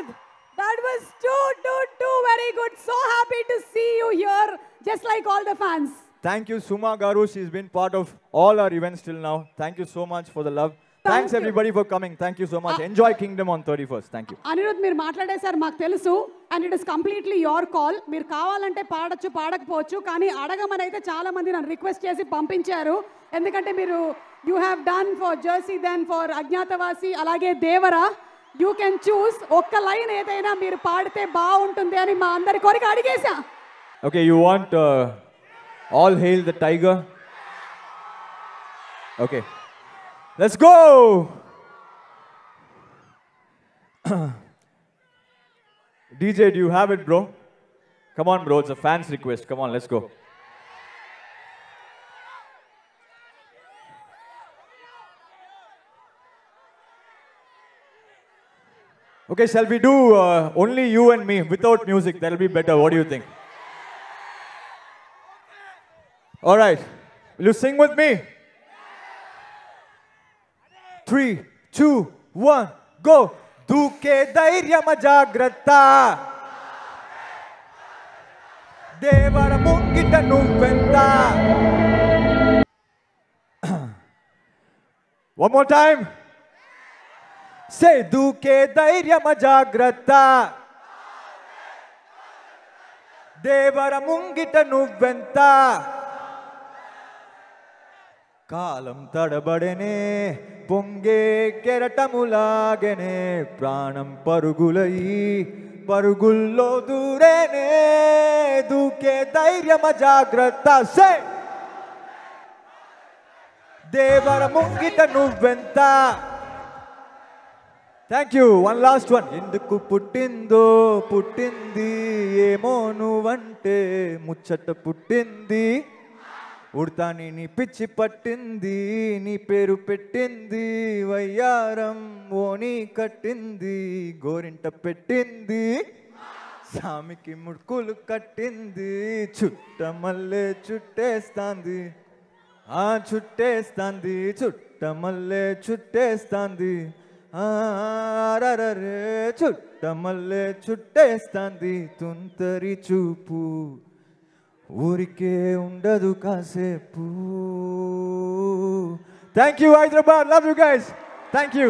Anirudh, that was too very good. So happy to see you here, just like all the fans. Thank you, Suma Garu. She's been part of all our events till now. Thank you so much for the love. Thanks everybody for coming. Thank you so much. Enjoy Kingdom on 31st. Thank you. Anirudh, మీరు మాట్లాడేశారు మాకు తెలుసు, and it is completely your call. మీరు కావాలంటే పాడొచ్చు, పాడకపోవచ్చు, కానీ అడగమని అయితే చాలా మంది నన్ను రిక్వెస్ట్ చేసి పంపించారు. ఎందుకంటే మీరు you have done for Jersey, then for Agnyaathavaasi, అలాగే దేవరా. యూ కెన్ చూస్ ఒక్క లైన్ ఏదైనా మీరు పాడితే బాగుంటుంది అని మా అందరి కోరిక అడిగేశా. Okay, you want All Hail the Tiger? Okay. Let's go! DJ, do you have it, bro? Come on, bro. It's a fan's request. Come on, let's go. Okay, shall we do only you and me without music? That'll be better. What do you think? All right. Will you sing with me? 3, 2, 1, go! Duke dhairyama jagrata Devara mungita nuvventa. One more time. Say Duke dhairyama jagrata Devara mungita nuvventa. కాలం తడబడనే పొంగే కెరటములాగనే ప్రాణం పరుగులయి పరుగుల్లో దూరేనే దూకే ధైర్యమ జాగ్రత్త సే దేవర ముంగిట నువ్వెంత. Thank you. One last one. ఎందుకు పుట్టిందో పుట్టింది ఏమో నువ్వంటే ముచ్చట పుట్టింది ఉడతాని నీ పిచ్చి పట్టింది నీ పేరు పెట్టింది వయ్యారం ఓని కట్టింది గోరింట పెట్టింది సామికి ముడుకులు కట్టింది చుట్టమల్లే చుట్టేస్తాంది చుట్టేస్తాంది చుట్టమల్లే చుట్టేస్తాంది రరే చుట్టమల్లే చుట్టేస్తాంది తుంతరి చూపు ఊరికే ఉండదు కాసేపు. Thank you, Hyderabad. Love you guys. Thank you.